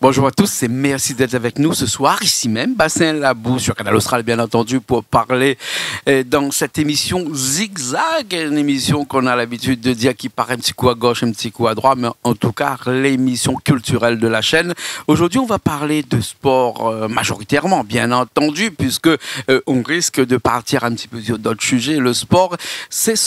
Bonjour à tous et merci d'être avec nous ce soir, ici même, Bassin Labou, sur Canal Austral, bien entendu, pour parler dans cette émission Zigzag, une émission qu'on a l'habitude de dire qui part un petit coup à gauche, un petit coup à droite, mais en tout cas, l'émission culturelle de la chaîne. Aujourd'hui, on va parler de sport majoritairement, bien entendu, puisque on risque de partir un petit peu sur d'autres sujets. Le sport, c'est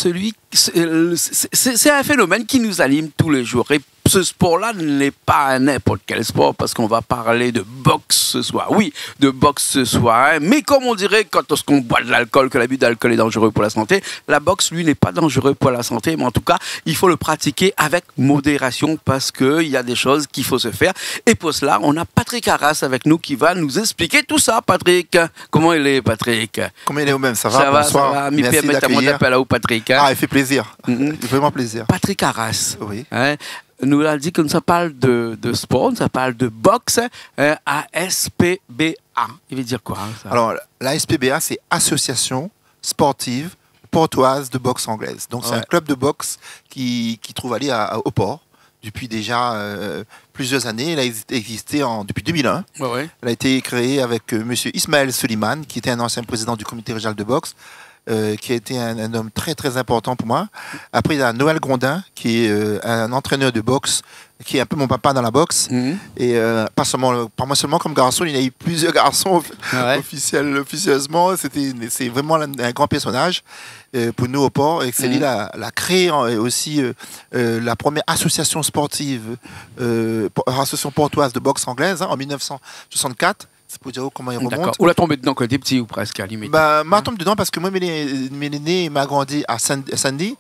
un phénomène qui nous anime tous les jours. Et ce sport-là n'est pas n'importe quel sport parce qu'on va parler de boxe ce soir. Oui, de boxe ce soir. Hein. Mais comme on dirait quand on boit de l'alcool, que l'abus d'alcool est dangereux pour la santé, la boxe, lui, n'est pas dangereux pour la santé. Mais en tout cas, il faut le pratiquer avec modération parce qu'il y a des choses qu'il faut se faire. Et pour cela, on a Patrick Arras avec nous qui va nous expliquer tout ça. Patrick, comment il est, Patrick? Comment il est vous-même? Ça va? Ça va, bonsoir. ça va. Merci d'accueillir. Appel à vous, Patrick. Hein? Ah, il fait plaisir. Vraiment plaisir. Patrick Arras. Oui. Hein? Nous a dit que nous parle de sport, nous parle de boxe, ASPBA. Il veut dire quoi ça? Alors, la SPBA, c'est Association sportive portoise de boxe anglaise. Donc, c'est un club de boxe qui trouve à aller au port depuis déjà plusieurs années. Il a existé depuis 2001. Ouais. Il a été créé avec M. Ismaël Soliman, qui était un ancien président du comité régional de boxe. Qui a été un homme très très important pour moi. Après, il y a Noël Grondin, qui est un entraîneur de boxe, qui est un peu mon papa dans la boxe. Et pas moi seulement comme garçon, il y a eu plusieurs garçons officieusement. C'est vraiment un grand personnage pour nous au port. Et c'est lui l'a créé aussi la première association sportive, association portoise de boxe anglaise en 1964. C'est pour dire comment il remonte. Ou la tombé dedans quand il était petit ou presque à la limite. M'a tombé dedans parce que moi, il m'a grandi à Sandy,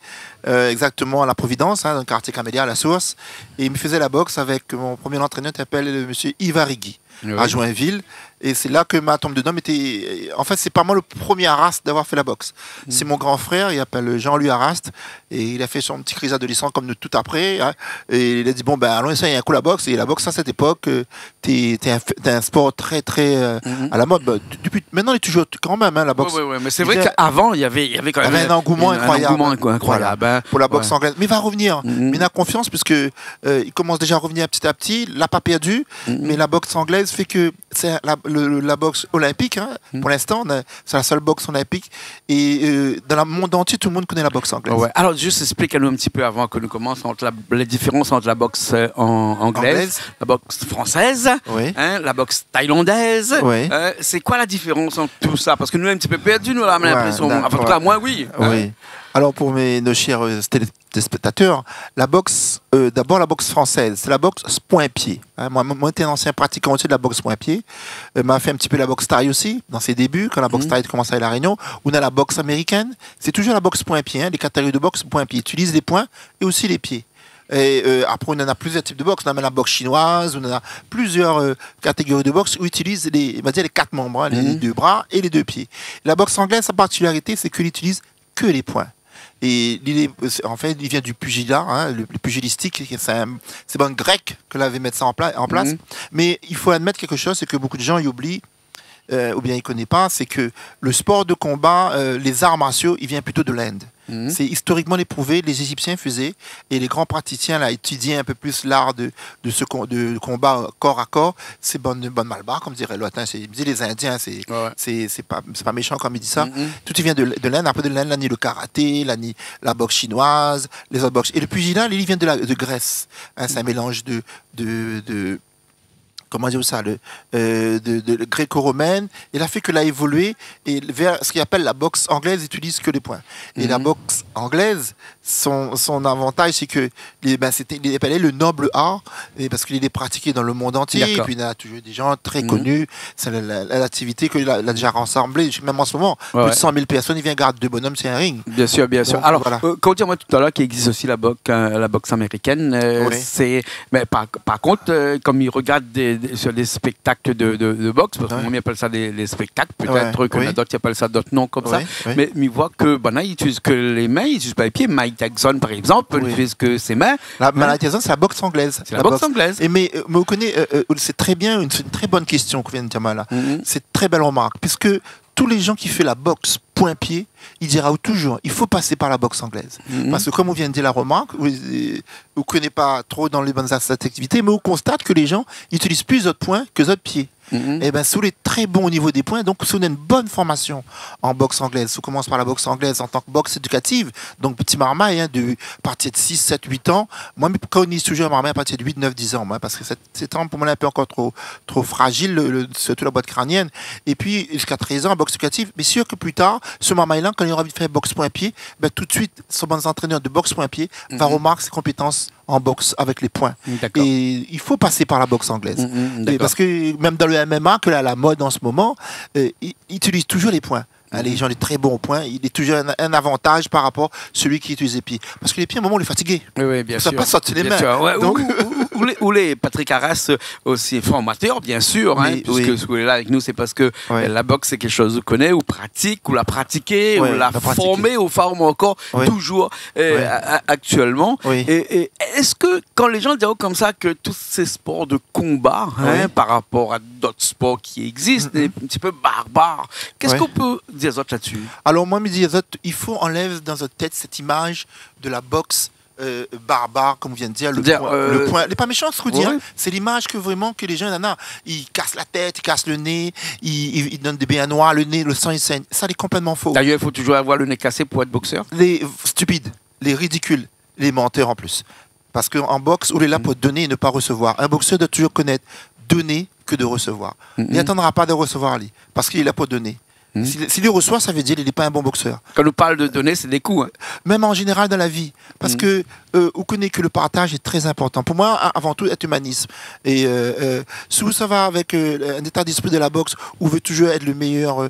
exactement à la Providence, dans le quartier Camélia, à la Source. Et il me faisait la boxe avec mon premier entraîneur qui s'appelle M. Ivarigui, à Joinville. Et c'est là que ma tombe dedans était. En fait, c'est pas moi le premier Arrast d'avoir fait la boxe. C'est mon grand frère, il s'appelle Jean-Louis Arrast. Et il a fait son petit crise d'adolescent comme nous tout après. Hein, et il a dit bon, allons essayer un coup la boxe. Et la boxe, à cette époque, t'es un sport très, très à la mode. Maintenant, il est toujours quand même, la boxe. Oui, mais c'est vrai qu'avant, il y avait quand même un engouement incroyable. Voilà, pour la boxe anglaise. Mais il va revenir. Mais il a confiance, puisque il commence déjà à revenir petit à petit. Il l'a pas perdu. Mais la boxe anglaise fait que c'est la boxe olympique, hein, pour l'instant, c'est la seule boxe olympique. Et dans le monde entier, tout le monde connaît la boxe anglaise. Ouais. Alors, juste explique-nous un petit peu avant que nous commencions les différences entre la boxe anglaise, la boxe française, la boxe thaïlandaise. C'est quoi la différence entre tout ça? Parce que nous, on est un petit peu perdus, nous, on a l'impression. En tout cas, moi, oui. Alors, pour nos chers téléspectateurs, la boxe, d'abord la boxe française, c'est la boxe point-pied. Hein, moi, j'étais un ancien pratiquant aussi de la boxe point-pied. M'a fait un petit peu la boxe thaï aussi, dans ses débuts, quand la boxe thaï commençait à La Réunion. On a la boxe américaine, c'est toujours la boxe point-pied, hein, les catégories de boxe point-pied. Utilise les poings et aussi les pieds. Et après, on en a plusieurs types de boxe. On a la boxe chinoise, on en a plusieurs catégories de boxe où on utilise les 4 membres, hein, les 2 bras et les 2 pieds. La boxe anglaise, sa particularité, c'est qu'il utilise que les poings. Et en fait, il vient du pugilat, hein, le pugilistique. C'est bon grec que l'avait mis ça en place. Mais il faut admettre quelque chose, c'est que beaucoup de gens y oublient, ou bien ils ne connaissent pas, c'est que le sport de combat, les arts martiaux, il vient plutôt de l'Inde. C'est historiquement éprouvé, les Égyptiens faisaient, et les grands praticiens là, étudiaient un peu plus l'art de combat corps à corps. C'est bonne malbar, comme dirait l'autre. Les Indiens, c'est pas méchant comme il dit ça. Tout il vient de l'Inde. Après de l'Inde, le karaté, la boxe chinoise, les autres boxes. Et le pugilat, il vient de Grèce. Hein, c'est un mélange de comment dire ça, de gréco-romaine. Il a fait que l'a évolué et vers ce qu'il appelle la boxe anglaise, il n'utilise que les poings. Et la boxe anglaise, son avantage, c'est que il appelait le noble art, parce qu'il est pratiqué dans le monde entier. Et puis il y a toujours des gens très connus. C'est l'activité qu'il a déjà rassemblée, même en ce moment. Plus de 100 000 personnes, il vient garder 2 bonhommes, c'est un ring. Bien sûr. Donc, alors, quand on dit moi tout à l'heure qu'il existe aussi la boxe américaine, mais par contre, comme il regarde sur des spectacles de boxe, parce qu'on appelle ça des spectacles, peut-être qu'il y en a d'autres qui appellent ça d'autres noms comme ça, mais il voit que là, il n'utilise que les mains, il n'utilise pas les pieds. Mike Tyson, par exemple, n'utilise que ses mains. Mike Tyson, c'est la boxe anglaise. C'est la boxe anglaise. Mais vous connaissez, c'est très bien, c'est une très bonne question que vient de dire là. C'est une très belle remarque, puisque tous les gens qui font la boxe point-pied, il dira toujours, il faut passer par la boxe anglaise. Parce que comme on vient de dire la remarque, vous ne connaissez pas trop dans les bonnes activités, mais on constate que les gens utilisent plus d'autres points que d'autres pieds. Et bien, si vous êtes très bon au niveau des points, donc si vous avez une bonne formation en boxe anglaise, on commence par la boxe anglaise en tant que boxe éducative, donc petit marmaille, de partir de 6, 7, 8 ans. Moi, je préconise toujours un marmaille à partir de 8, 9, 10 ans, moi, parce que c'est temps pour moi un peu encore trop fragile, surtout la boîte crânienne. Et puis, jusqu'à 13 ans, en boxe éducative. Mais sûr que plus tard, ce marmaille-là, quand il aura envie de faire boxe point-pied, ben, tout de suite, son bon entraîneur de boxe point-pied va remarquer ses compétences en boxe avec les points. Et il faut passer par la boxe anglaise. Parce que même dans le MMA, que là, la mode en ce moment, il utilise toujours les points. Les gens sont très bons au point. Il est toujours un avantage par rapport à celui qui utilise les pieds. Parce que les pieds, à un moment, on est fatigué. Oui, bien sûr. Ça passe sortir les mains. Ouais, donc... Ou les Patrick Arras aussi formateur, bien sûr, hein, puisque si vous êtes là avec nous, c'est parce que la boxe, c'est quelque chose que vous connaissez, ou pratique, ou la pratiquer, ou la former, ou forme encore toujours actuellement. Et est-ce que quand les gens disent comme ça que tous ces sports de combat, par rapport à d'autres sports qui existent, un petit peu barbares, qu'est-ce qu'on peut dire là-dessus? Alors moi, je me dis, il faut enlever dans notre tête cette image de la boxe barbare, comme on vient de dire, le point. Il n'est pas méchant, ce que vous dire. C'est l'image que vraiment que les gens en ont. Ils cassent la tête, ils cassent le nez, ils donnent des bains noirs, le nez, le sang, il saigne. Ça, c'est complètement faux. D'ailleurs, il faut toujours avoir le nez cassé pour être boxeur. Les stupides, les ridicules, les menteurs en plus. Parce qu'en boxe, on est là pour donner et ne pas recevoir. Un boxeur doit toujours connaître donner que de recevoir. Il n'attendra pas de recevoir, lui, parce qu'il est là pour donner. S'il le reçoit, ça veut dire qu'il n'est pas un bon boxeur. Quand on parle de donner, c'est des coups. Même en général dans la vie. Parce que on connaît que le partage est très important. Pour moi, avant tout, être humanisme. Et si ça va avec un état d'esprit de la boxe où on veut toujours être le meilleur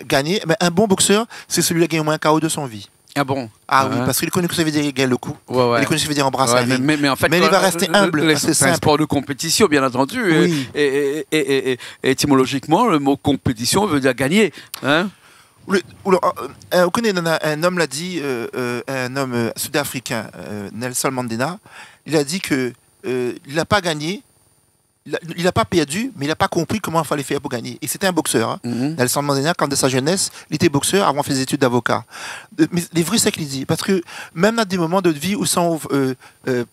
gagner, mais un bon boxeur, c'est celui qui a gagné au moins un KO de son vie. Ah bon? Ah oui, parce qu'il connaît que ça veut dire gagner le coup. Il connaît que ça veut dire embrasser la vie. Mais en fait, il va rester humble. C'est un sport de compétition, bien entendu. Oui. Et étymologiquement, le mot compétition veut dire gagner. Hein? On connaît un homme l'a dit, un homme sud-africain, Nelson Mandela, il a dit que il n'a pas gagné. Il n'a pas perdu, mais il n'a pas compris comment il fallait faire pour gagner. Et c'était un boxeur. Hein. Nelson Mandela, quand de sa jeunesse, il était boxeur avant de faire des études d'avocat. Mais les vrais, c'est qu'il dit. Parce que même dans des moments de vie où ils sont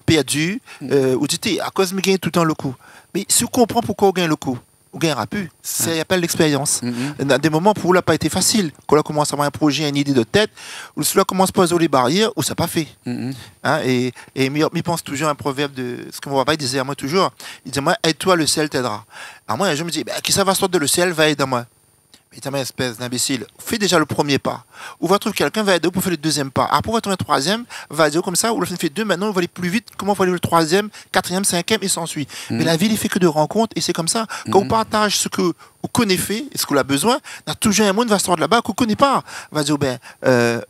perdus, où tu dis, à cause de gagner tout le temps le coup. Mais si on comprend pourquoi on gagne le coup, on ne gagnera plus. Ça s'appelle l'expérience. Dans des moments pour où il n'a pas été facile, quand on commence à avoir un projet, une idée de tête, où cela commence à poser les barrières, où ça n'a pas fait. Hein, et il pense toujours à un proverbe de ce que mon papa disait à moi toujours. Il disait, moi, aide-toi, le ciel t'aidera. Alors moi, je me dis, qui ça va sortir de le ciel, va aider moi. Mais espèce d'imbécile, fais déjà le premier pas. Ou va trouver quelqu'un, va aider pour faire le deuxième pas. Après, on va trouver un troisième, va aider comme ça, ou le fait deux, maintenant, on va aller plus vite. Comment on va aller le troisième, quatrième, cinquième, et s'ensuit. Mais la vie, il fait que de rencontres, et c'est comme ça. Quand on partage ce que on connaît fait, et ce qu'on a besoin, il y a toujours un monde qui va sortir de là-bas qu'on ne connaît pas. On va dire,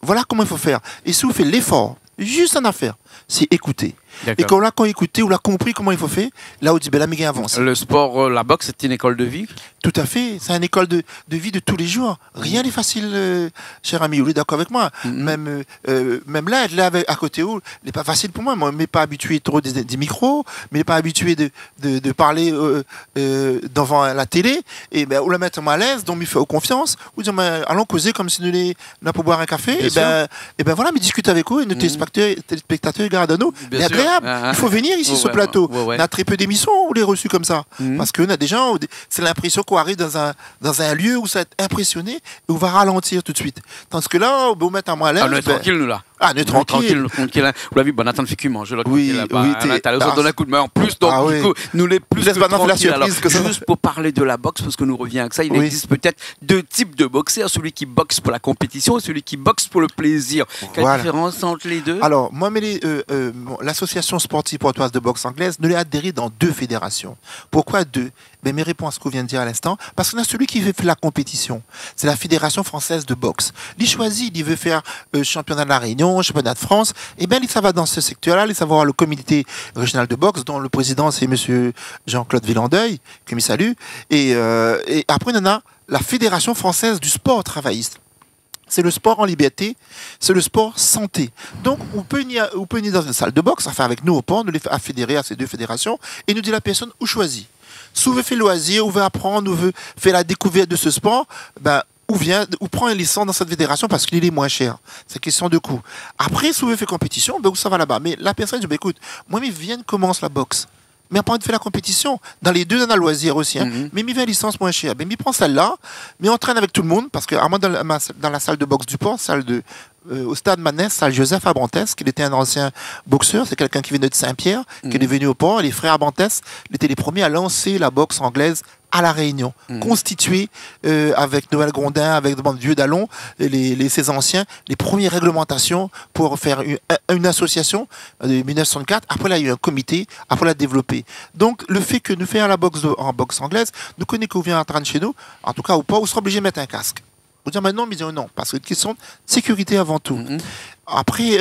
voilà comment il faut faire. Et si vous faites l'effort, juste en affaire, c'est écouter. Et quand on a écouté, on a compris comment il faut faire, là on dit, la méga avance. Le sport, la boxe, c'est une école de vie? Tout à fait, c'est une école de vie de tous les jours. Rien n'est facile, cher ami, vous êtes d'accord avec moi. Même là, être là à côté, il n'est pas facile pour moi. Moi, je ne suis pas habitué trop des micros, mais je ne suis pas habitué de parler devant la télé. Et on la met à l'aise, donc il fait confiance. Ou dire, allons causer comme si nous étions là pour boire un café. Et voilà, mais discute avec eux, et nos téléspectateurs regardent nous. C'est agréable. Il faut venir ici sur le plateau. On a très peu d'émissions où on les reçus comme ça. Parce qu'on a des gens, c'est l'impression qu'on arrive dans un lieu où ça va être impressionné et on va ralentir tout de suite. Tandis que là, on va mettre à moi à l'aise. On est tranquille, nous, là. Ah, on est tranquille. Vous l'avez vu, Nathan fait manger là. Oui, t'as donné un coup de main en plus. Donc, du coup, nous les plus tranquilles. Alors, juste pour parler de la boxe, parce que nous revient avec ça, il existe peut-être deux types de boxeurs. Celui qui boxe pour la compétition et celui qui boxe pour le plaisir. Quelle différence entre les deux? Alors, moi, l'association sportive portoise de boxe anglaise nous l'a adhéré dans 2 fédérations. Pourquoi 2? Mes réponses à ce qu'on vient de dire à l'instant, parce qu'on a celui qui veut faire la compétition. C'est la Fédération française de boxe. Il choisit, il veut faire championnat de la Réunion, championnat de France. Et bien, ça va dans ce secteur-là. Il va avoir le comité régional de boxe, dont le président, c'est M. Jean-Claude Villandeuil, que je salue. Et après, on a la Fédération française du sport travailliste. C'est le sport en liberté, c'est le sport santé. Donc, on peut venir dans une salle de boxe, enfin avec nous au port, nous les fédérer à ces 2 fédérations, et nous dit la personne où choisit. Si vous voulez faire loisir, ou veut apprendre, ou veut faire la découverte de ce sport, ben, ou prend une licence dans cette fédération parce qu'il est moins cher. C'est question de coût. Après, si vous voulez faire compétition, ben, où ça va là-bas. Mais la personne dit, ben, écoute, moi, mais viens, commence la boxe. Mais après, on fait la compétition. Dans les deux, on a le loisir aussi. Hein. Mais il vient licence moins chère. Mais il prend celle-là, mais on traîne avec tout le monde, parce que moi, dans la salle de boxe du port, au stade Manès, salle Joseph Abrantes, qui était un ancien boxeur, c'est quelqu'un qui venait de Saint-Pierre, qui est venu au port. Et les frères Abrantes étaient les premiers à lancer la boxe anglaise à La Réunion, constituée avec Noël Grondin, avec Dieu d'Allon, ces anciens, les premières réglementations pour faire une association de 1964. Après, là, il y a eu un comité, après, l'a développé. Donc, le fait que nous fassions la boxe en boxe anglaise, nous connaissons qu'on vient entendre chez nous, en tout cas, ou pas, on sera obligé de mettre un casque. Vous dire maintenant, mais non, parce que c'est une question de sécurité avant tout. Après,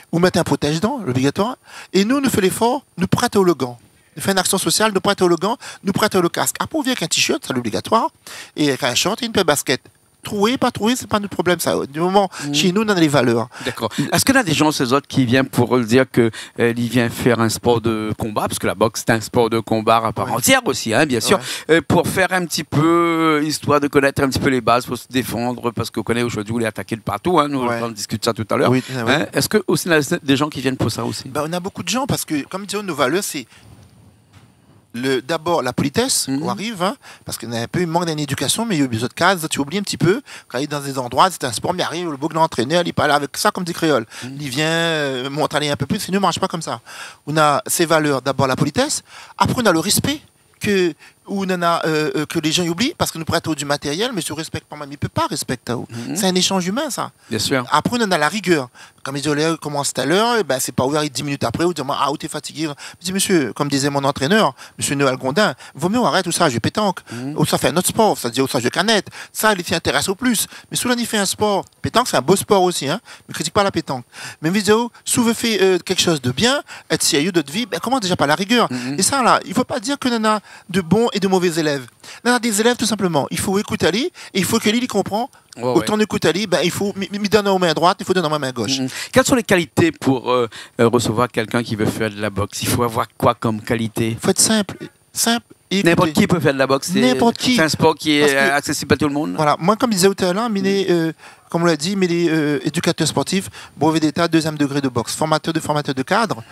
vous mettez un protège-dents, obligatoire, et nous faisons l'effort, nous prêtons le gant. Nous faisons une action sociale, nous prêtons le gant, nous prêtons le casque. Après, on vient avec un t-shirt, c'est l'obligatoire, et avec un short et une paire de baskets. Trouver, pas trouver, c'est pas notre problème, ça. Du moment, chez nous, on a les valeurs. D'accord. Est-ce qu'il y a des gens, ces autres, qui viennent pour dire qu'ils viennent faire un sport de combat, parce que la boxe, c'est un sport de combat à part entière aussi, hein, bien sûr, pour faire un petit peu, histoire de connaître un petit peu les bases, pour se défendre, parce qu'on connaît aujourd'hui, vous les attaquez de partout, hein, nous on discute ça tout à l'heure. Hein, est-ce que aussi, il y a des gens qui viennent pour ça aussi? Ben, on a beaucoup de gens, parce que, comme disons, nos valeurs, c'est d'abord la politesse, on arrive, hein, parce qu'il y a un peu, il manque d'une éducation, mais il y a des autres cases, tu oublies un petit peu, quand il est dans des endroits, c'est un sport, mais il arrive, le beau l'entraîneur, il parle avec ça comme des créoles. Il vient m'entraîner un peu plus, sinon, ne marche pas comme ça. On a ces valeurs, d'abord la politesse, après on a le respect, que les gens oublient, parce que nous prêtons du matériel, mais si on ne respecte pas, il ne peut pas respecter. C'est un échange humain, ça. Bien sûr. Après, on a la rigueur. Comme les horaires commencent tout à l'heure, ben, c'est pas ouvert 10 minutes après, ou dire, ah, t'es fatigué. Je dis, monsieur, comme disait mon entraîneur, monsieur Noël Grondin, vaut mieux arrêter tout ça, je pétanque. Ou ça fait un autre sport, c'est-à-dire, ou ça, je canette. Ça, il s'y intéresse au plus. Mais si on y fait un sport, pétanque, c'est un beau sport aussi, hein. Ne critique pas la pétanque. Mais vidéo, si vous faites quelque chose de bien, être sérieux de votre vie, ben, comment déjà pas la rigueur? Et ça, là, il ne faut pas dire que l'on a de bons et de mauvais élèves. On a des élèves, tout simplement. Il faut écouter Ali, et il faut que lui, il comprend. Autant d'écouter Ali, ben, il faut me donner aux mains droite, il faut donner aux mains gauche. Quelles sont les qualités pour recevoir quelqu'un qui veut faire de la boxe? Il faut avoir quoi comme qualité? Il faut être simple. N'importe qui peut faire de la boxe. N'importe qui. C'est un sport qui est accessible à tout le monde. Voilà. Moi, comme je disais tout à l'heure, comme on l'a dit, mais les éducateurs sportifs, brevet d'État, 2e degré de boxe, formateur de cadre,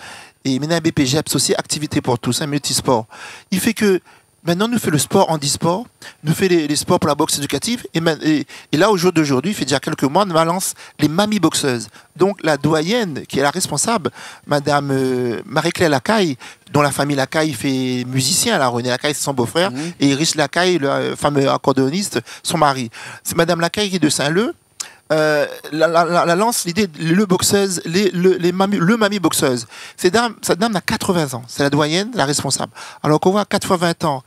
et maintenant un BPGEPS aussi, activité pour tous, un multisport. Il fait que maintenant, nous faisons le sport handisport, nous faisons les sports pour la boxe éducative, et là, au jour d'aujourd'hui, il fait déjà quelques mois, nous lance les mamies boxeuses. Donc, la doyenne, qui est la responsable, Madame Marie-Claire Lacaille, dont la famille Lacaille fait musicien, là, René Lacaille, c'est son beau-frère, et Rich Lacaille, le fameux accordéoniste, son mari. C'est Madame Lacaille qui est de Saint-Leu. La lance l'idée le boxeuse le mamie boxeuse. Cette dame a 80 ans, c'est la doyenne, la responsable. Alors qu'on voit 4 fois 20 ans.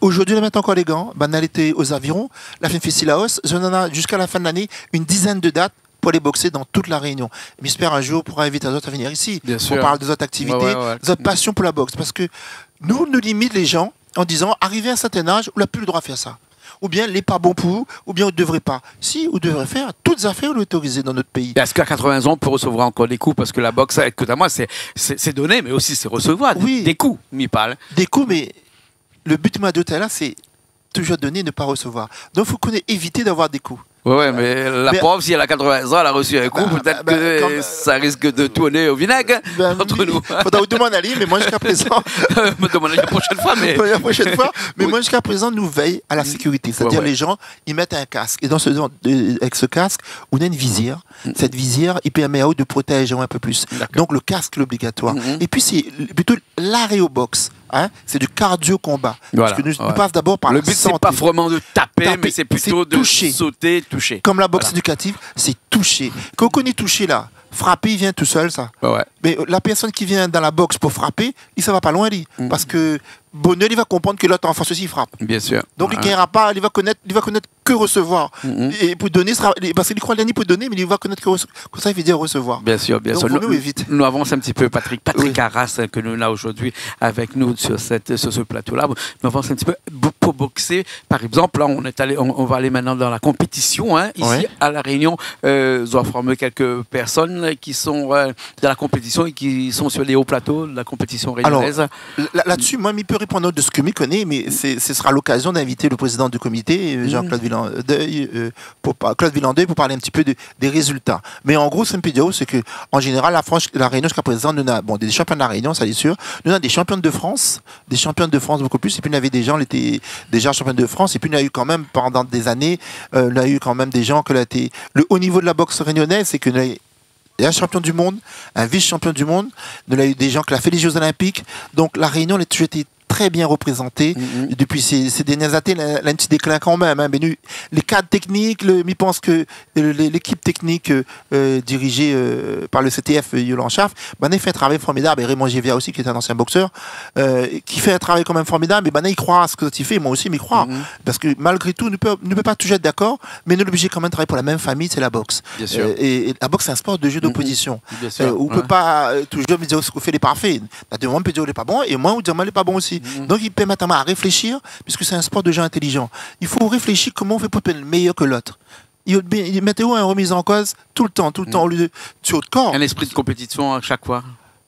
Aujourd'hui, elle met encore les gants. Ben, elle était aux avirons, la fin fait Silaos. Je en ai jusqu'à la fin de l'année une dizaine de dates pour les boxer dans toute la Réunion. J'espère un jour pourra inviter les autres à venir ici. On parle des autres activités, des autres passions pour la boxe, parce que nous limite les gens en disant arrivé à un certain âge, on n'a plus le droit de faire ça. Ou bien les pas bons pour vous, ou bien on ne devrait pas. Si, on devrait faire toutes les affaires autorisées dans notre pays. Est-ce qu'à 80 ans, on peut recevoir encore des coups? Parce que la boxe, écoute à moi, c'est donner, mais aussi c'est recevoir des coups, m'y parle. Des coups, mais le but de tout à l'heure, c'est toujours donner, ne pas recevoir. Donc il faut qu'on ait évité d'avoir des coups. Oui, mais la pauvre, si elle a 80 ans, elle a reçu un coup, peut-être que ça risque de tourner au vinaigre entre nous. Il faudra vous demander à lui, mais moi jusqu'à présent... me demander la prochaine fois, mais... La prochaine fois, mais moi jusqu'à présent, nous veillons à la sécurité. C'est-à-dire les gens, ils mettent un casque. Et avec ce casque, on a une visière. Cette visière, il permet à eux de protéger un peu plus. Donc le casque est obligatoire. Et puis c'est plutôt l'aérobox. Hein, c'est du cardio-combat. Parce que nous passons d'abord par le but, c'est pas vraiment de taper, mais c'est plutôt de sauter, toucher. Comme la boxe éducative, c'est toucher. Quand on est touché là, frapper, il vient tout seul, ça. Mais la personne qui vient dans la boxe pour frapper, il ne va pas loin, lui. Parce que bonheur, il va comprendre que l'autre en face aussi, il frappe. Bien sûr. Donc, il ne gagnera pas, il va connaître que recevoir. Et pour donner, parce qu'il croit l'année pour donner, mais il va connaître que recevoir. Comme ça, il veut dire recevoir. Bien sûr, bien sûr. Nous avançons un petit peu, Patrick Arras, que nous avons aujourd'hui avec nous sur ce plateau-là. Nous avançons un petit peu. faut boxer. Par exemple, là, on va aller maintenant dans la compétition. Hein. Ici, à La Réunion, nous avons formé quelques personnes qui sont dans la compétition et qui sont sur les hauts plateaux de la compétition réunionnaise. Là-dessus, moi, je peux répondre de ce que je connais, mais ce sera l'occasion d'inviter le président du comité, Jean-Claude Villandeuil, Claude Villandeuil, pour parler un petit peu des résultats. Mais en gros, c'est que, en général, la Réunion, jusqu'à présent, nous avons des champions de la Réunion, ça c'est sûr. Nous avons des championnes de France, beaucoup plus. Et puis, il y avait des gens qui étaient déjà championnes de France. Et puis, il y a eu quand même, pendant des années, il y a eu quand même des gens qui ont été. Le haut niveau de la boxe réunionnaise, c'est que il y a un champion du monde, un vice-champion du monde. Il y a eu des gens qui ont fait les Jeux Olympiques. Donc, la Réunion, elle a toujours été très bien représentée depuis ces dernières années. Elle a un petit déclin quand même. Hein. Mais les cadres techniques, je pense que l'équipe technique dirigée par le CTF, Yolan Schaff, il fait un travail formidable. Et Raymond Gévia aussi, qui est un ancien boxeur, qui fait un travail quand même formidable. Et il croit à ce que tu fais. Moi aussi, il croit. Parce que malgré tout, ne peut pas toujours être d'accord, mais nous l'obligé quand même de travailler pour la même famille, c'est la boxe. Bien sûr. Et la boxe, c'est un sport de jeu d'opposition. On ne peut pas toujours me dire ce qu'on fait les parfaits. Moi, on peut dire qu'il n'est pas bon, et moi, on dit qu'il n'est pas bon aussi. Donc, il permet à réfléchir, puisque c'est un sport de gens intelligents. Il faut réfléchir comment on fait pour être meilleur que l'autre. Il met une remise en cause tout le temps, au lieu de sur le corps. Un esprit de compétition à chaque fois.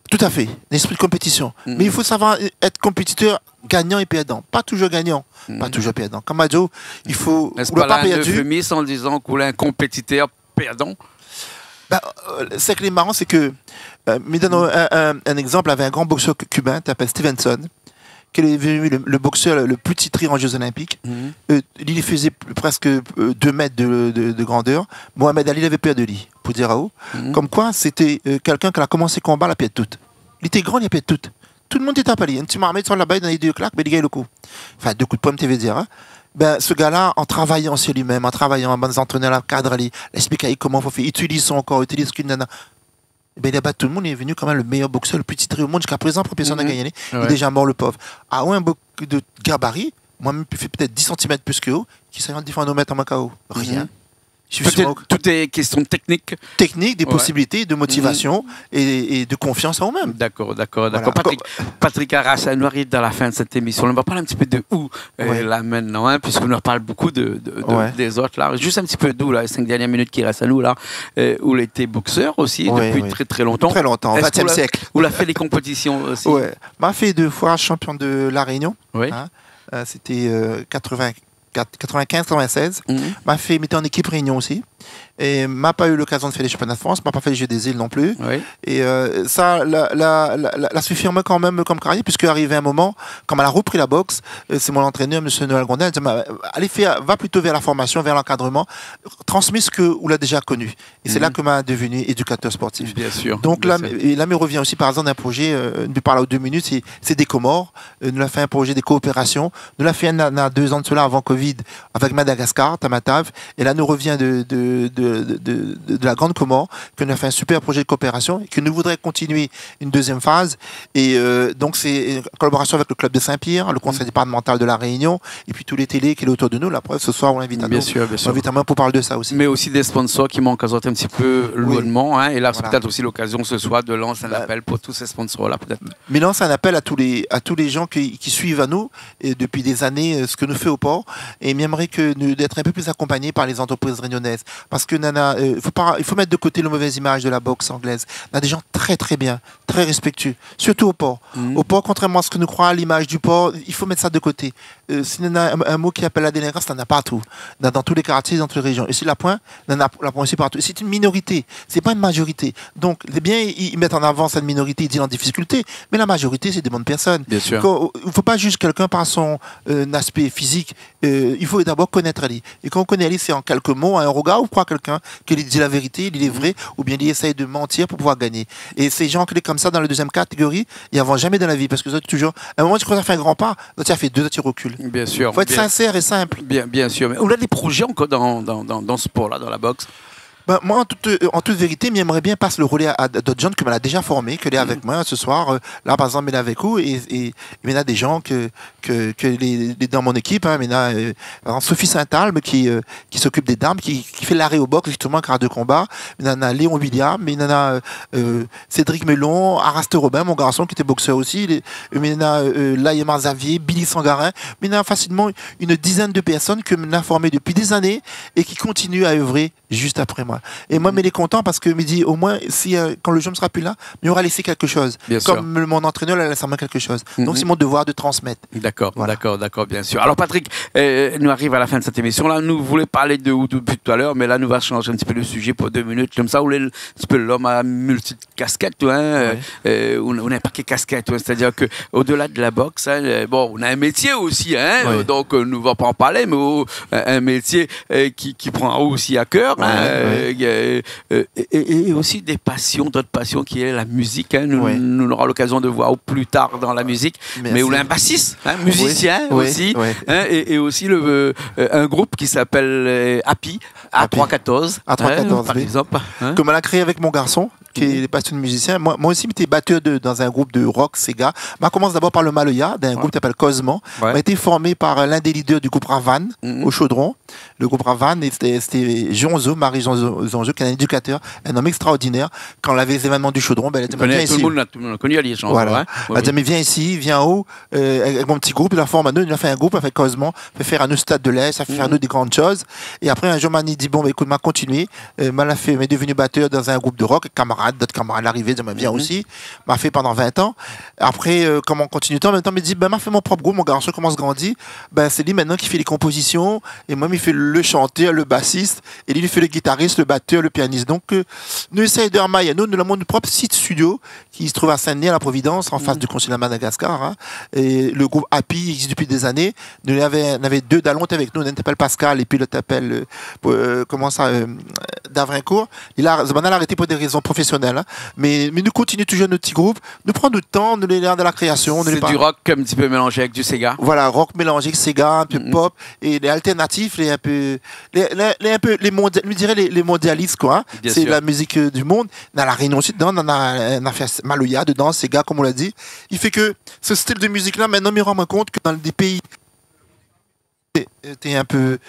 Tout à fait, un esprit de compétition. Mais il faut savoir être compétiteur gagnant et perdant. Pas toujours gagnant, pas toujours perdant. Comme Adjo, il faut. N'est-ce pas là un euphémisme en disant qu'on est un compétiteur perdant? Ce qui est marrant, c'est que. Mais donne un exemple avec un grand boxeur cubain, qui s'appelle Stevenson, qui est devenu le boxeur le plus titré en Jeux Olympiques. Il faisait presque 2 mètres de grandeur. Mohamed Ali avait peur de lui, pour dire à où. Comme quoi, c'était quelqu'un qui a commencé le combat à la pied de toute. Il était grand, il a pied de toute. Tout le monde était appelé. Un petit marmite sur la baille, dans les 2 claques, mais il gagne le coup. Enfin, 2 coups de pomme, tu veux dire. Hein. Ce gars-là, en travaillant sur lui-même, en travaillant, en bonnes entraîneurs, à cadre, il explique comment il faut faire, utilise son corps, utilise ce qu'il nana. Il a battu tout le monde, il est venu quand même le meilleur boxeur, le plus titré au monde jusqu'à présent, pour personne n'a gagné. Il est déjà mort, le pauvre. Ah ouais, un boxeur de gabarit, moi-même, il fait peut-être 10 cm plus que haut, qui s'est rendu à mettre en Macao. Rien. Tout est question de technique. Technique, des possibilités, de motivation et de confiance en eux-mêmes. D'accord. Voilà. Patrick Arassanou arrive dans la fin de cette émission. On va parler un petit peu de où là maintenant, hein, puisqu'on en parle beaucoup des autres là. Juste un petit peu d'où là, les 5 dernières minutes qui restent à nous là, où il était boxeur aussi depuis très très longtemps. Très longtemps, 20e siècle. Où il a fait les compétitions aussi. Ouais. M'a fait 2 fois champion de La Réunion. Hein. C'était 95-96. M'a fait mettre en équipe Réunion aussi. Et m'a pas eu l'occasion de faire les championnats de France, m'a pas fait les Jeux des îles non plus. Et ça l'a suffi quand même comme carrière, puisque arrivé un moment, quand elle a repris la boxe, c'est mon entraîneur, M. Noël Gondel, allez va plutôt vers la formation, vers l'encadrement, transmis ce que vous l'a déjà connu. Et c'est là que m'a devenu éducateur sportif. Bien sûr. Donc là me revient aussi par exemple d'un projet, nous parle aux 2 minutes, c'est des Comores. Nous avons fait un projet de coopération. Nous l'avons fait il y a 2 ans de cela, avant Covid, avec Madagascar, Tamatave. Et là, nous revient de la Grande Comore, que nous avons fait un super projet de coopération et que nous voudrions continuer une 2e phase. Et donc, c'est une collaboration avec le Club de Saint-Pierre, le Conseil départemental de La Réunion, et puis tous les télés qui sont autour de nous. La preuve, ce soir, on l'invite à nous. Bien sûr. On invite à moi pour parler de ça aussi. Mais aussi des sponsors qui manquent à sortir un petit peu lourdement. Hein, et là, c'est peut-être aussi l'occasion ce soir de lancer un appel pour tous ces sponsors-là, peut-être. Mais lance un appel à tous les gens qui suivent à nous et depuis des années ce que nous fait au port. Et j'aimerais d'être un peu plus accompagnés par les entreprises réunionnaises. Parce que il faut mettre de côté la mauvaise image de la boxe anglaise. On a des gens très très bien, très respectueux, surtout au port. Au port, contrairement à ce que nous croyons à l'image du port, il faut mettre ça de côté. Si on a un mot qui appelle la délinquance, on en a partout. Dans tous les quartiers, dans toutes les régions. Et si la pointe, on en a la pointe aussi partout. C'est une minorité, c'est pas une majorité. Donc, bien, ils mettent en avant cette minorité, ils disent en difficulté, mais la majorité, c'est des bonnes personnes. Bien sûr. Il ne faut pas juger quelqu'un par son aspect physique. Il faut d'abord connaître Ali. Et quand on connaît Ali, c'est en quelques mots, un regard, ou croit quelqu'un qui dit la vérité, il est vrai, ou bien il essaye de mentir pour pouvoir gagner. Et ces gens qui sont comme ça dans la 2e catégorie, ils n'en vont jamais dans la vie, parce que toujours, à un moment, tu crois que tu as fait un grand pas, tu as fait 2, tu recules. Bien sûr. Il faut être sincère et simple. Bien sûr. Mais on a des projets encore dans ce sport-là, dans la boxe. Ben, moi, en toute vérité, j'aimerais bien passer le relais à d'autres gens que m'en a déjà formé, que est avec moi ce soir. Là, par exemple, il est avec vous et il y a des gens dans mon équipe. Hein, il y a par exemple, Sophie Saint-Albe qui s'occupe des dames, qui fait l'arrêt au box, justement, car de combat. Il y en a Léon William, il y en a Cédric Melon, Araste Robin, mon garçon, qui était boxeur aussi. Il y en a Laïma Xavier, Billy Sangarin. Mais il y en a facilement une dizaine de personnes que m'en a formé depuis des années et qui continuent à œuvrer juste après moi. Et moi, il est content parce que me dit au moins, si, quand le jeu ne sera plus là, il aura laissé quelque chose. Bien Comme sûr. mon entraîneur a laissé à moi quelque chose. Donc, c'est mon devoir de transmettre. D'accord, Voilà. d'accord, bien sûr. Alors Patrick, nous arrive à la fin de cette émission. Là, nous voulons parler de vous depuis tout à l'heure, mais là, nous va changer un petit peu le sujet pour 2 minutes. Comme ça, on est un petit peu l'homme à multiples casquettes, hein, on a un paquet de casquettes, hein, c'est-à-dire que au-delà de la boxe, hein, bon, on a un métier aussi, hein, Oui. donc nous ne va pas en parler, mais un métier qui prend aussi à cœur, hein, et aussi des passions, d'autres passions qui est la musique. Hein, nous aurons l'occasion de voir plus tard dans la musique. Merci. Mais on a un bassiste, un musicien Oui, aussi, oui. hein, et aussi un groupe qui s'appelle Happy, A314, A314, par oui. exemple. Hein. Que m'en a créé avec mon garçon, qui est passionné musicien. Moi aussi, j'étais batteur dans un groupe de rock, Sega. Je commence d'abord par le Maloya, d'un groupe qui s'appelle Cosmo. Ouais. J'ai été formé par l'un des leaders du groupe Ravan, au Chaudron. Le groupe Ravan, c'était Jonzo, Marie-Jean Zonzo, qui est un éducateur, un homme extraordinaire. Quand on avait les événements du Chaudron, elle a dit, viens Tout ici. le monde a connu les gens. Voilà. Hein. Elle a dit, mais viens ici, viens en haut, avec mon petit groupe, il a formé à nous, il a fait un groupe avec Cosmo, fait faire un autre stade de l'Est, ça fait faire nous des grandes choses. Et après, un jour, m'a dit, bon, bah, écoute, m'a continué, m'est devenu batteur dans un groupe de rock, d'autres camarades l'arrivée, m'a bien aussi, m'a fait pendant 20 ans. Après, comment on continue en même temps, m'a dit, ben, m'a fait mon propre groupe, mon garçon commence à grandir, ben, c'est lui maintenant qui fait les compositions, et moi, il fait le chanteur, le bassiste, et lui, il fait le guitariste, le batteur, le pianiste. Donc, nous essayons de remarquer, nous avons notre propre site studio qui se trouve à Saint-Denis, à la Providence, en face du consulat de Madagascar. Hein. Et le groupe Happy existe depuis des années. Nous on avait 2 d'Alont avec nous. On s'appelle Pascal et puis l'autre s'appelle Davrincourt. Il a arrêté pour des raisons professionnelles. Hein. Mais nous continuons toujours notre petit groupe. Nous prenons du temps, nous les l'air de la création. C'est du rock un petit peu mélangé avec du Sega. Voilà, rock mélangé avec Sega, un peu pop et les alternatifs, les mondialistes quoi. Hein. C'est la musique du monde. Dans la Réunion aussi dedans, on a fait Maloya dedans, Sega comme on l'a dit. Il fait que ce style de musique là, maintenant, me rend compte que dans des pays c'était un peu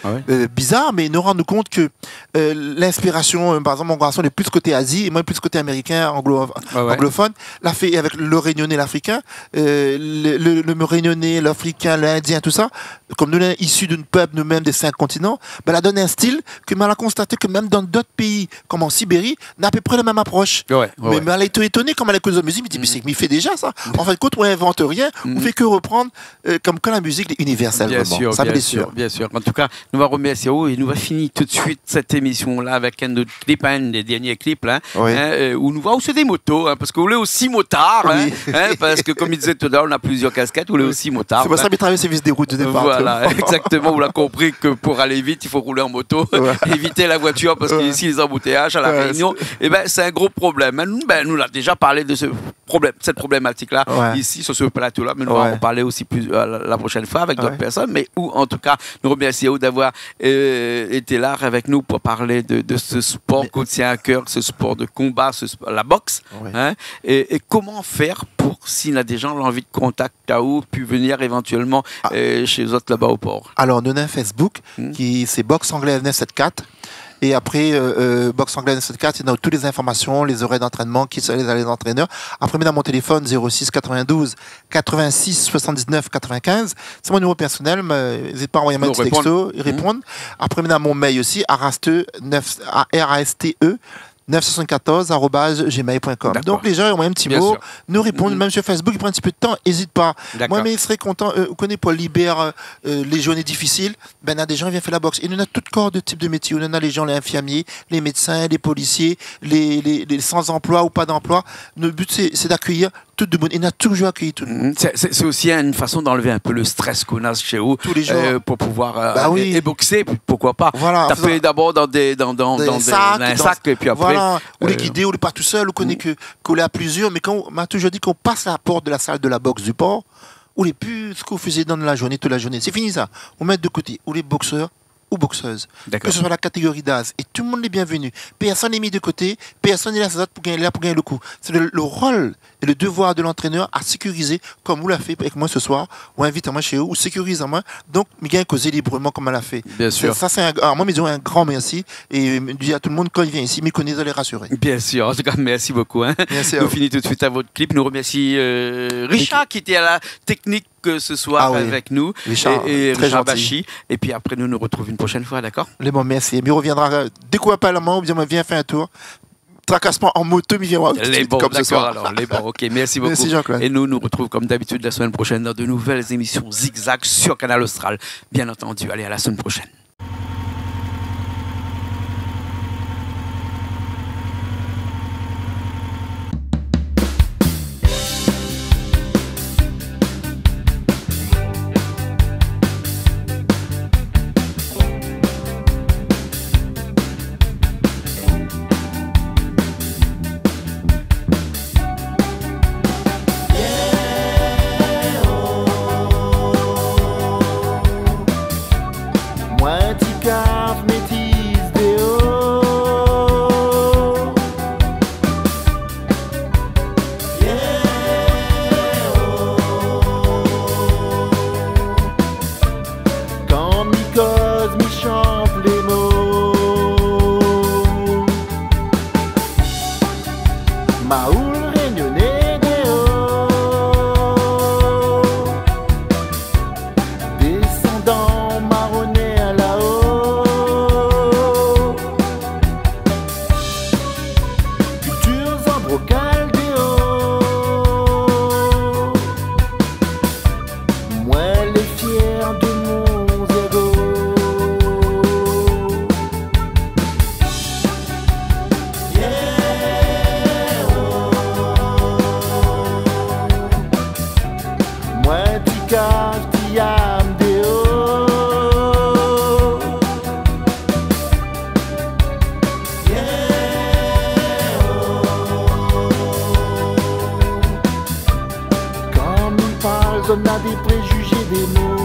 bizarre, mais nous rendons compte que l'inspiration, par exemple, mon garçon est plus côté Asie et moi plus côté américain, anglophone, l'a fait avec le réunionnais, l'africain, le réunionnais, l'africain, l'indien, tout ça, comme nous sommes issus d'une peuple, nous-mêmes des 5 continents, ben, elle a donné un style que m'en a constaté que même dans d'autres pays, comme en Sibérie, on a à peu près la même approche. Mais elle a été étonnée comme elle a cause de musique, elle me dit, mais il fait déjà ça. En fait, quand on n'invente rien, on fait que reprendre comme quand la musique est universelle. Bien sûr, ça bien sûr. En tout cas, nous va remercier et nous va finir tout de suite cette émission-là avec un autre clip, un des derniers clips, là, où nous voyons aussi des motos, hein, parce qu'on est aussi motard, parce que comme il disait tout à l'heure, on a plusieurs casquettes, on est aussi motard. C'est pour ça que travaille service des routes du départ. Voilà, exactement. On a compris que pour aller vite, il faut rouler en moto, éviter la voiture, parce qu'ici, les embouteillages à la Réunion, c'est un gros problème. Nous l'a déjà parlé de cette problématique-là, ici, sur ce plateau-là, mais nous allons en parler aussi la prochaine fois avec d'autres personnes, mais où, en tout cas, nous remercions d'avoir été là avec nous pour parler de ce sport qu'on tient à cœur, ce sport de combat, la boxe. Hein, et comment faire pour, s'il y a des gens qui ont envie de contacter ou puis venir éventuellement chez eux là-bas au port. Alors, nous avons un Facebook qui c'est Boxe Anglaise 974. Et après, Boxe Anglaise 974, il y a toutes les informations, les horaires d'entraînement, qui sont les entraîneurs. Après, dans mon téléphone 06 92 86 79 95. C'est mon numéro personnel. N'hésitez pas à envoyer un petit texto et répondre. Après, dans mon mail aussi, raste 974@gmail.com. Donc les gens ont un petit mot, nous répondent, même sur Facebook, ils prennent un petit peu de temps, n'hésite pas. Moi, mais ils seraient contents, vous connaissez pour libérer les journées difficiles, ben, il y a des gens qui viennent faire la boxe. Et nous avons tout corps de type de métier. On a les gens, les infirmiers, les médecins, les policiers, les sans-emploi ou pas d'emploi. Notre but, c'est d'accueillir tout le monde. Et on a toujours accueilli tout le monde. C'est aussi une façon d'enlever un peu le stress qu'on a chez vous tous les jours pour pouvoir et boxer, pourquoi pas. Voilà, taper d'abord dans un sac et puis après. Voilà, ou les guider, ou les pas tout seul, ou connaît qu'on est à plusieurs. Mais quand on m'a toujours dit qu'on passe à la porte de la salle de la boxe du port, où les plus ce qu'on faisait dans la journée, toute la journée, c'est fini ça. On met de côté. Où les boxeurs, ou boxeuse. Que D'accord. ce soit la catégorie d'âge. Et tout le monde est bienvenu. Personne n'est mis de côté, personne n'est là pour gagner le coup. C'est le rôle et le devoir de l'entraîneur à sécuriser, comme vous l'a fait avec moi ce soir, ou invite à moi chez vous, ou sécurise à moi. Donc, il gagne causer librement comme elle l'a fait. Bien sûr. Ça, c'est alors moi, me disons un grand merci. Et je dis à tout le monde, quand il vient ici, me connaît, de les rassurer. Bien sûr, en tout cas, merci beaucoup. Hein. Merci à Nous vous. finissons tout de suite à votre clip. Nous remercions Richard qui était à la technique ce soir Ah oui. avec nous. Richard, et très Richard gentil. Bachy. Et puis après, nous nous retrouvons une prochaine fois, d'accord? Les bons, merci. Et il reviendra dès qu'on va pas à la main, ou bien moi, viens faire un tour. Tracassement en moto, mais viens voir. Les bons, comme ce d'accord. soir. Alors, les bons, ok, merci beaucoup. Merci Jean-Claude. Et nous nous retrouvons comme d'habitude la semaine prochaine dans de nouvelles émissions Zigzag sur Canal Austral. Bien entendu, allez, à la semaine prochaine. Moi, petit cave, métisse des hauts. Quand mi cause, mi chante les mots. Maoul réunionnais des hauts. Descendant marronné à là-haut. Cultures en brocal des hauts. Moi les fiers de mon zéro. Moi tu caches, tu âmes des hauts. Quand il parle, on a des préjugés des mots.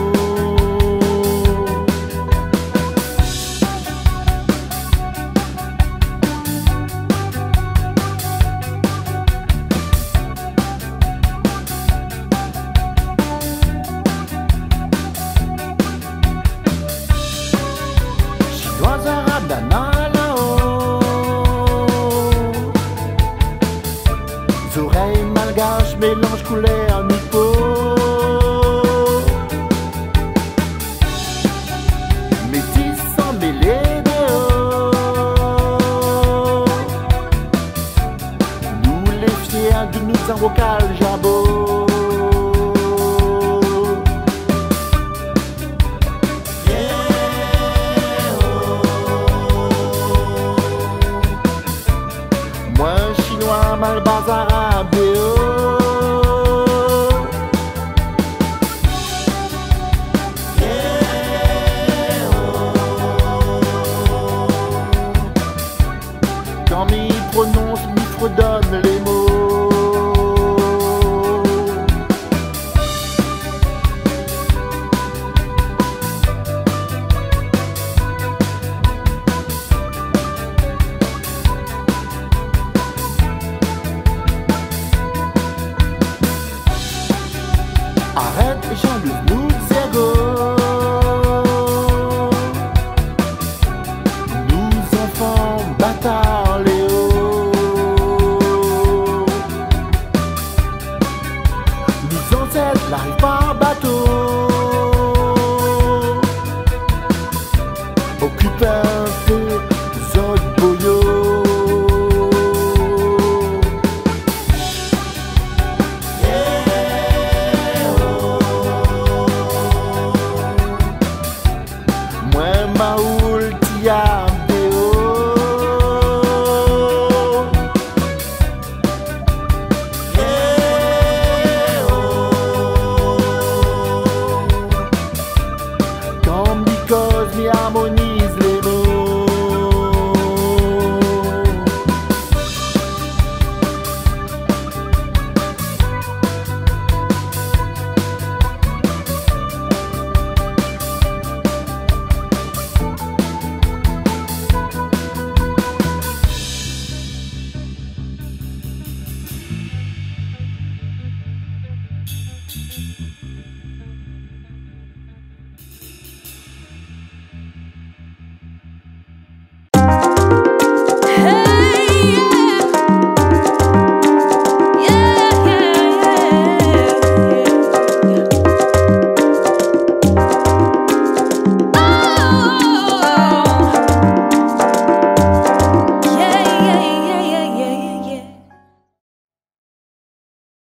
Chinois, arabes, nana là-haut. Oreilles malgaches, mélange couleur, mi-peau. Métis sans mêler des hauts. Nous les fiers de nous en vocal jabot. Moi chinois, malbas, arabe et hauts. Quand m'y prononce, m'y fredonne les mots. Arrête, Jean-Luc, nous Diego. Nous enfants bâtards Léo. Nous ancêtres n'arrivent pas en bateau. Occupe un peu Zod Boyo. Moi Maoul Tiam Déo. Quand mi cause mi harmonie